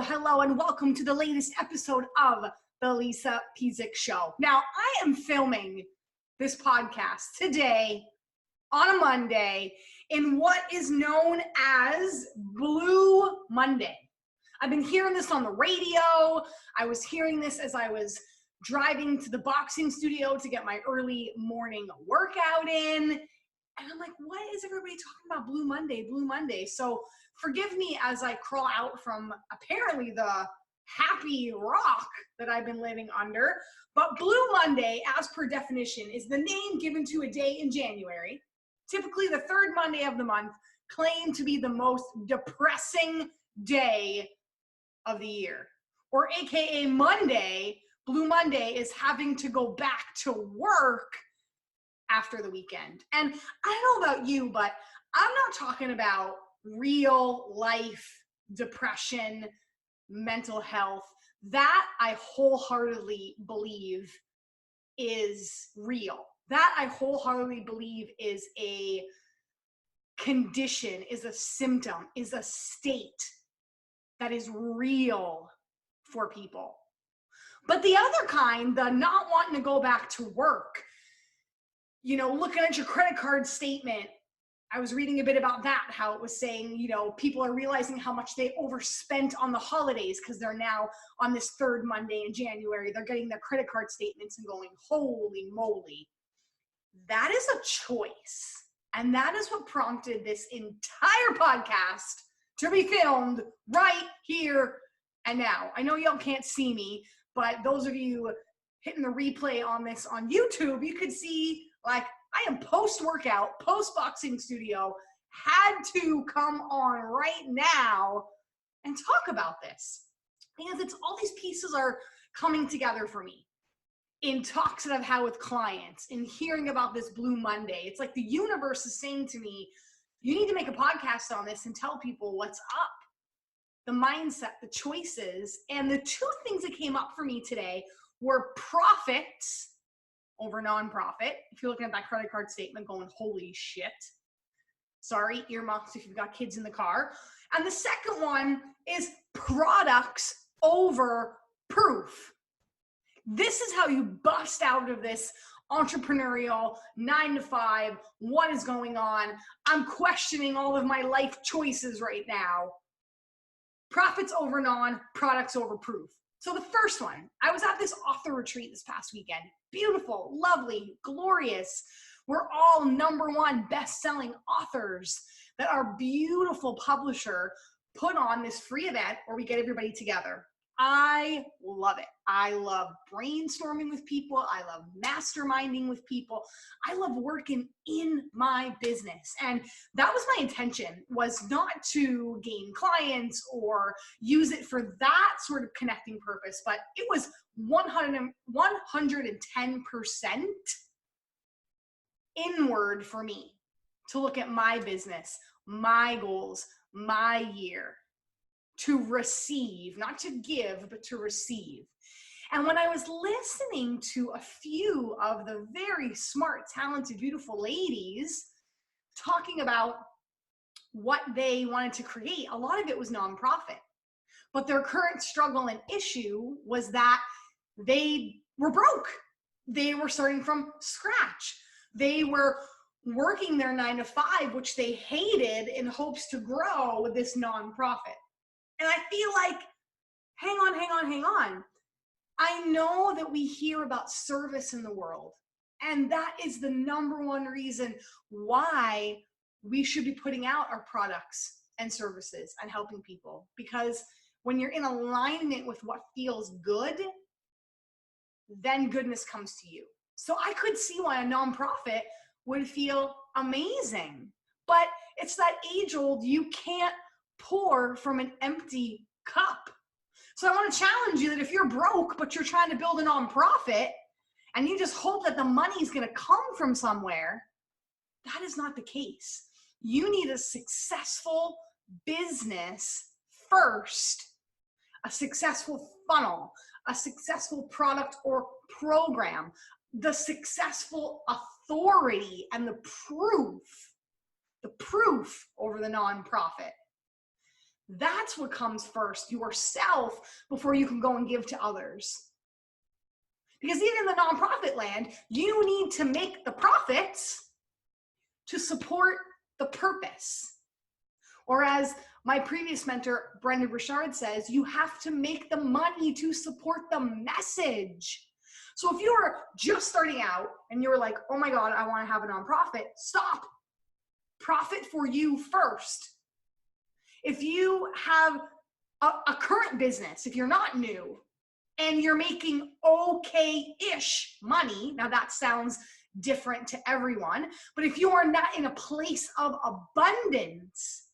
Hello, and welcome to the latest episode of the Lisa Pezik Show. Now, I am filming this podcast today on a Monday in what is known as Blue Monday. I've been hearing this on the radio. I was hearing this as I was driving to the boxing studio to get my early morning workout in. And I'm like, what is everybody talking about Blue Monday, Blue Monday? So forgive me as I crawl out from apparently the happy rock that I've been living under. But Blue Monday, as per definition, is the name given to a day in January, typically the third Monday of the month, claimed to be the most depressing day of the year. Or AKA Monday, Blue Monday is having to go back to work after the weekend. And I don't know about you, but I'm not talking about real life depression, mental health. That I wholeheartedly believe is real. That I wholeheartedly believe is a condition, is a symptom, is a state that is real for people. But the other kind, the not wanting to go back to work, you know, looking at your credit card statement, I was reading a bit about that, how it was saying, you know, people are realizing how much they overspent on the holidays because they're now on this third Monday in January. They're getting their credit card statements and going, holy moly. That is a choice. And that is what prompted this entire podcast to be filmed right here and now. I know y'all can't see me, but those of you hitting the replay on this on YouTube, you could see like I am post-workout, post-boxing studio, had to come on right now and talk about this. Because it's all these pieces are coming together for me in talks that I've had with clients, in hearing about this Blue Monday. It's like the universe is saying to me, you need to make a podcast on this and tell people what's up. The mindset, the choices, and the two things that came up for me today were profits over nonprofit. If you're looking at that credit card statement going, holy shit. Sorry, earmuffs if you've got kids in the car. And the second one is products over proof. This is how you bust out of this entrepreneurial 9 to 5. What is going on? I'm questioning all of my life choices right now. Profits over non, products over proof. So the first one, I was at this author retreat this past weekend. Beautiful, lovely, glorious. We're all #1 best-selling authors that our beautiful publisher put on this free event where we get everybody together. I love it. I love brainstorming with people. I love masterminding with people. I love working in my business. And that was my intention, was not to gain clients or use it for that sort of connecting purpose, but it was 110% inward for me to look at my business, my goals, my year, to receive, not to give, but to receive. And when I was listening to a few of the very smart, talented, beautiful ladies talking about what they wanted to create, a lot of it was nonprofit. But their current struggle and issue was that they were broke. They were starting from scratch. They were working their 9 to 5, which they hated, in hopes to grow this nonprofit. And I feel like, hang on. I know that we hear about service in the world, and that is the #1 reason why we should be putting out our products and services and helping people. Because when you're in alignment with what feels good, then goodness comes to you. So I could see why a nonprofit would feel amazing. But it's that age-old, you can't pour from an empty cup. So I want to challenge you that if you're broke, but you're trying to build a nonprofit and you just hope that the money's going to come from somewhere, that is not the case. You need a successful business first, a successful funnel, a successful product or program, the successful authority and the proof over the nonprofit. That's what comes first, yourself, before you can go and give to others. Because even in the nonprofit land, you need to make the profits to support the purpose. Or as my previous mentor, Brendan Richard, says, you have to make the money to support the message. So if you're just starting out and you're like, oh my God, I want to have a nonprofit, stop. Profit for you first. If you have a current business, if you're not new and you're making okay-ish money, now that sounds different to everyone, but if you are not in a place of abundance,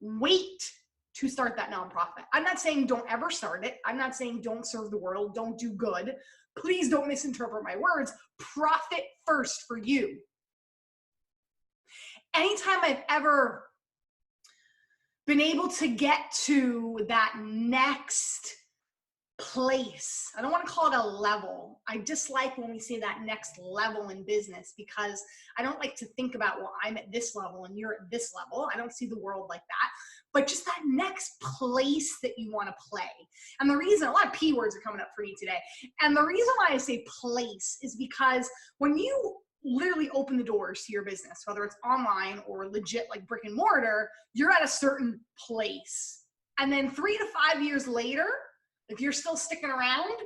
wait to start that nonprofit. I'm not saying don't ever start it. I'm not saying don't serve the world, don't do good. Please don't misinterpret my words. Profit first for you. Anytime I've ever been able to get to that next place, I don't want to call it a level. I dislike when we say that next level in business, because I don't like to think about, well, I'm at this level and you're at this level. I don't see the world like that. But just that next place that you want to play. And the reason, a lot of P words are coming up for me today. And the reason why I say place is because when you literally open the doors to your business, whether it's online or legit like brick and mortar, you're at a certain place. And then 3 to 5 years later, if you're still sticking around,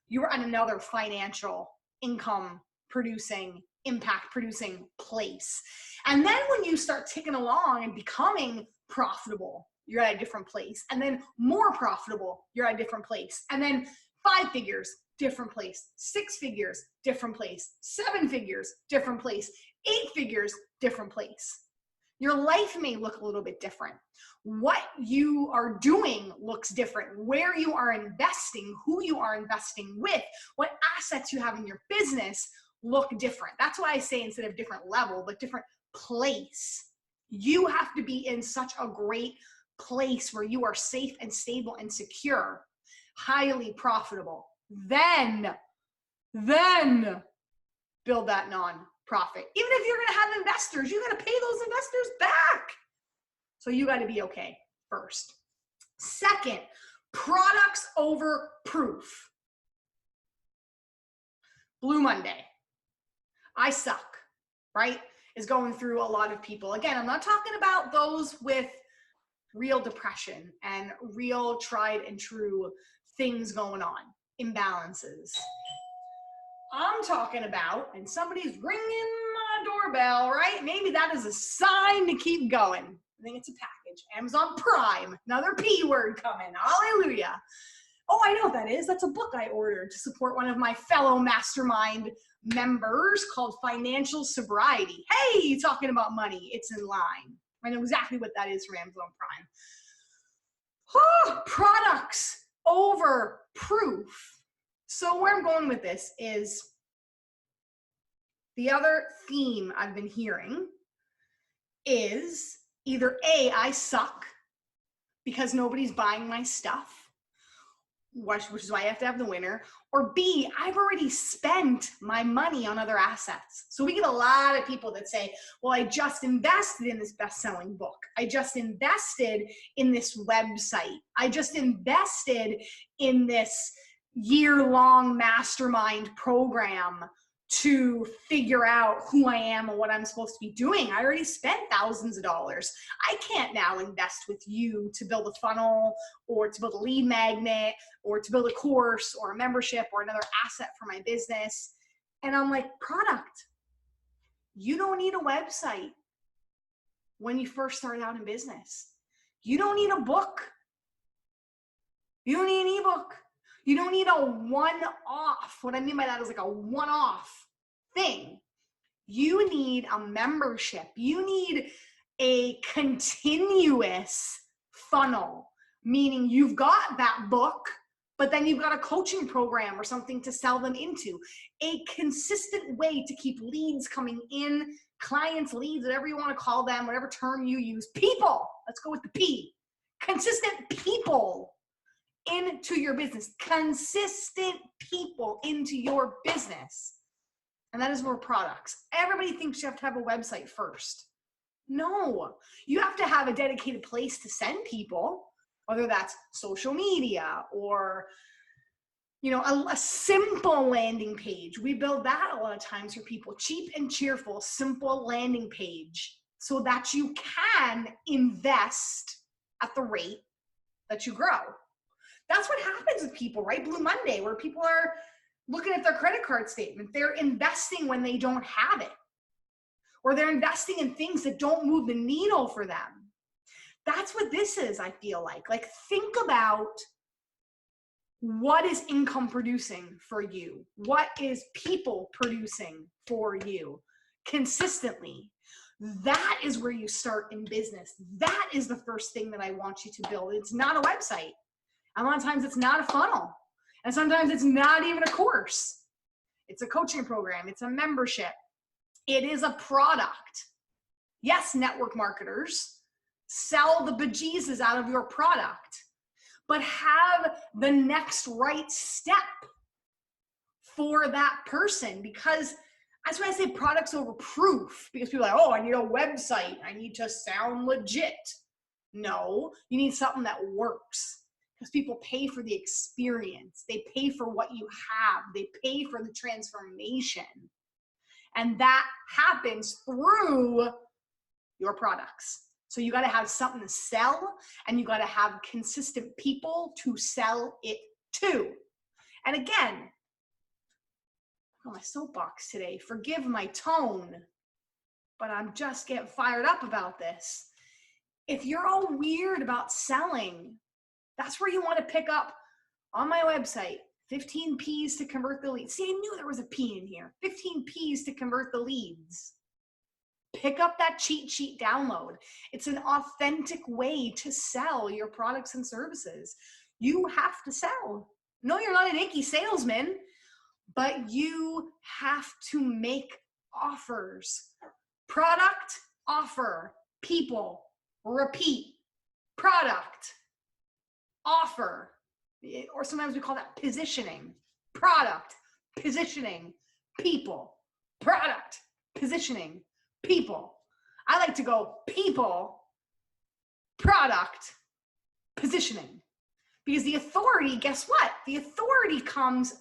you're at another financial income producing, impact producing place. And then when you start ticking along and becoming profitable, you're at a different place. And then more profitable, you're at a different place. And then 5 figures, different place. 6 figures, different place. 7 figures, different place. 8 figures, different place. Your life may look a little bit different. What you are doing looks different. Where you are investing, who you are investing with, what assets you have in your business look different. That's why I say instead of different level, but different place. You have to be in such a great place where you are safe and stable and secure, highly profitable. Then build that nonprofit. Even if you're going to have investors, you got to pay those investors back. So you got to be okay first. Second, products over proof. Blue Monday. I suck, right? Is going through a lot of people. Again, I'm not talking about those with real depression and real tried and true things going on, imbalances. I'm talking about, and somebody's ringing my doorbell, right? Maybe that is a sign to keep going. I think it's a package. Amazon Prime, another P word coming. Hallelujah. Oh, I know what that is. That's a book I ordered to support one of my fellow mastermind members called Financial Sobriety. Hey, talking about money, it's in line. I know exactly what that is from Amazon Prime. Oh, products over proof. So where I'm going with this is the other theme I've been hearing is either A, I suck because nobody's buying my stuff, which is why I have to have the winner, or B, I've already spent my money on other assets. So we get a lot of people that say, well, I just invested in this best-selling book. I just invested in this website. I just invested in this year-long mastermind program to figure out who I am and what I'm supposed to be doing. I already spent thousands of dollars. I can't now invest with you to build a funnel or to build a lead magnet or to build a course or a membership or another asset for my business. And I'm like, product. You don't need a website when you first start out in business. You don't need a book. You don't need an ebook. You don't need a one-off. What I mean by that is like a one-off thing. You need a membership. You need a continuous funnel, meaning you've got that book, but then you've got a coaching program or something to sell them into. A consistent way to keep leads coming in, clients, leads, whatever you want to call them, whatever term you use. People. Let's go with the P. Consistent people into your business, consistent people into your business. And that is more products. Everybody thinks you have to have a website first. No, you have to have a dedicated place to send people, whether that's social media or a simple landing page. We build that a lot of times for people. Cheap and cheerful, simple landing page so that you can invest at the rate that you grow. That's what happens with people, right? Blue Monday, where people are looking at their credit card statement. They're investing when they don't have it. Or they're investing in things that don't move the needle for them. That's what this is, I feel like. Like, think about what is income producing for you? What is people producing for you consistently? That is where you start in business. That is the first thing that I want you to build. It's not a website. A lot of times it's not a funnel. And sometimes it's not even a course. It's a coaching program. It's a membership. It is a product. Yes, network marketers, sell the bejesus out of your product, but have the next right step for that person, because that's why I say products over proof, because people are like, oh, I need a website. I need to sound legit. No, you need something that works, because people pay for the experience. They pay for what you have. They pay for the transformation. And that happens through your products. So you got to have something to sell, and you got to have consistent people to sell it to. And again, on my soapbox today, forgive my tone, but I'm just getting fired up about this. If you're all weird about selling, that's where you want to pick up on my website. 15 P's to convert the leads. See, I knew there was a P in here. 15 P's to convert the leads. Pick up that cheat sheet download. It's an authentic way to sell your products and services. You have to sell. No, you're not an icky salesman, but you have to make offers. Product, offer, people, repeat. Product, offer. Or sometimes we call that positioning. Product, positioning, people. Product, positioning, people. I like to go people, product, positioning. Because the authority, guess what? The authority comes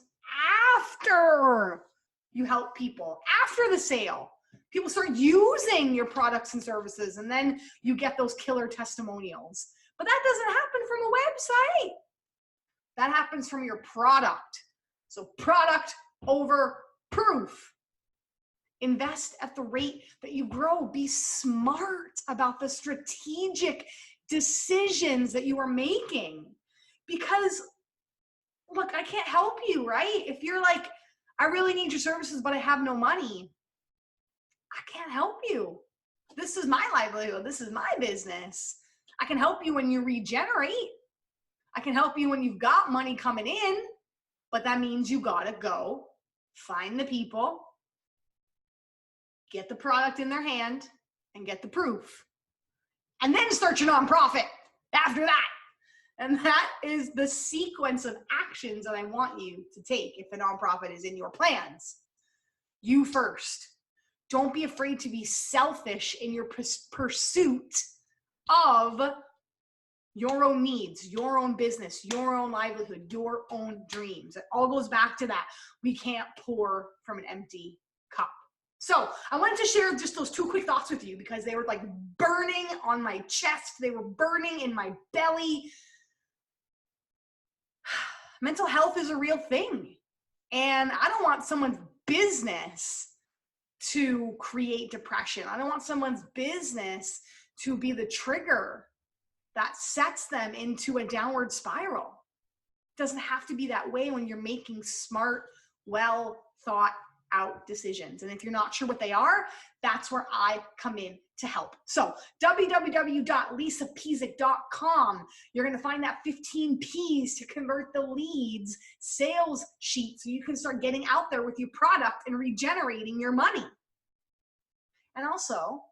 after you help people, after the sale. People start using your products and services, and then you get those killer testimonials. But that doesn't happen from a website. That happens from your product. So product over proof. Invest at the rate that you grow. Be smart about the strategic decisions that you are making. Because, look, I can't help you, right? If you're like, I really need your services, but I have no money, I can't help you. This is my livelihood. This is my business. I can help you when you regenerate. I can help you when you've got money coming in, but that means you gotta go find the people, get the product in their hand, and get the proof. And then start your nonprofit after that. And that is the sequence of actions that I want you to take if the nonprofit is in your plans. You first. Don't be afraid to be selfish in your pursuit of your own needs, your own business, your own livelihood, your own dreams. It all goes back to that. We can't pour from an empty cup. So I wanted to share just those two quick thoughts with you because they were like burning on my chest. They were burning in my belly. Mental health is a real thing. And I don't want someone's business to create depression. I don't want someone's business to be the trigger that sets them into a downward spiral. It doesn't have to be that way when you're making smart, well thought out decisions. And if you're not sure what they are, that's where I come in to help. So www.lisapezik.com. You're going to find that 15 P's to convert the leads sales sheet so you can start getting out there with your product and regenerating your money. And also,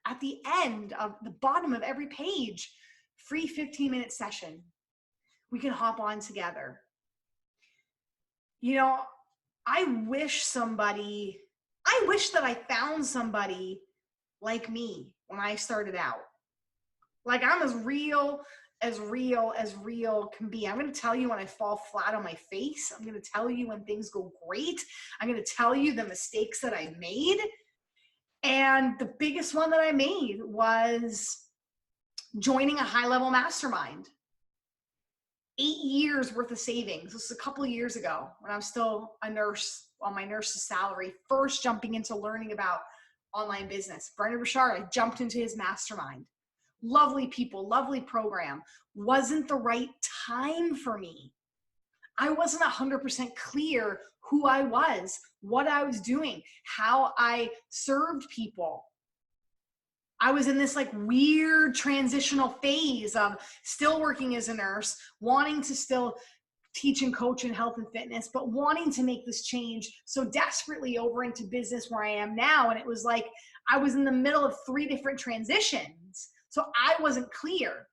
at the end of the bottom of every page, free 15-minute session we can hop on together. You know, I wish that I found somebody like me when I started out. Like, I'm as real can be. I'm going to tell you when I fall flat on my face. I'm going to tell you when things go great. I'm going to tell you the mistakes that I made. And the biggest one that I made was joining a high-level mastermind. 8 years worth of savings. This was a couple of years ago when I was still a nurse on my nurse's salary, first jumping into learning about online business. Brendan Bouchard, I jumped into his mastermind. Lovely people, lovely program. Wasn't the right time for me. I wasn't 100% clear who I was, what I was doing, how I served people. I was in this like weird transitional phase of still working as a nurse, wanting to still teach and coach in health and fitness, but wanting to make this change so desperately over into business where I am now. And it was like I was in the middle of 3 different transitions. So I wasn't clear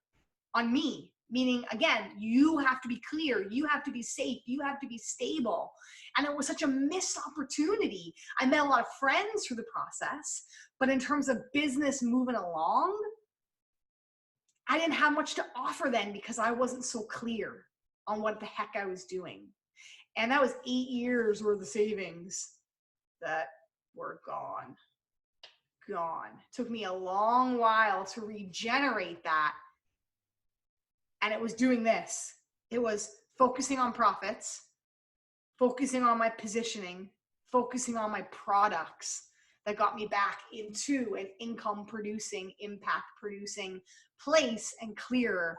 on me, meaning, again, you have to be clear, you have to be safe, you have to be stable. And it was such a missed opportunity. I met a lot of friends through the process, but in terms of business moving along, I didn't have much to offer then because I wasn't so clear on what the heck I was doing. And that was 8 years worth of savings that were gone. It took me a long while to regenerate that. And it was doing this. It was focusing on profits, focusing on my positioning, focusing on my products that got me back into an income producing, impact producing place and clearer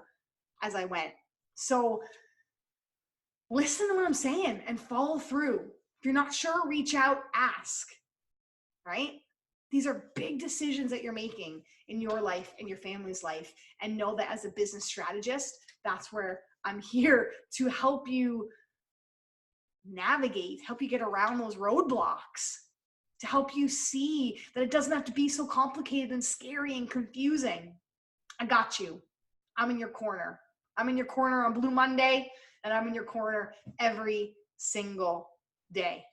as I went. So listen to what I'm saying and follow through. If you're not sure, reach out, ask, right? These are big decisions that you're making in your life and your family's life. And know that as a business strategist, that's where I'm here to help you navigate, help you get around those roadblocks, to help you see that it doesn't have to be so complicated and scary and confusing. I got you. I'm in your corner. I'm in your corner on Blue Monday, and I'm in your corner every single day.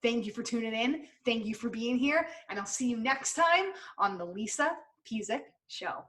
Thank you for tuning in. Thank you for being here. And I'll see you next time on the Lisa Pezik Show.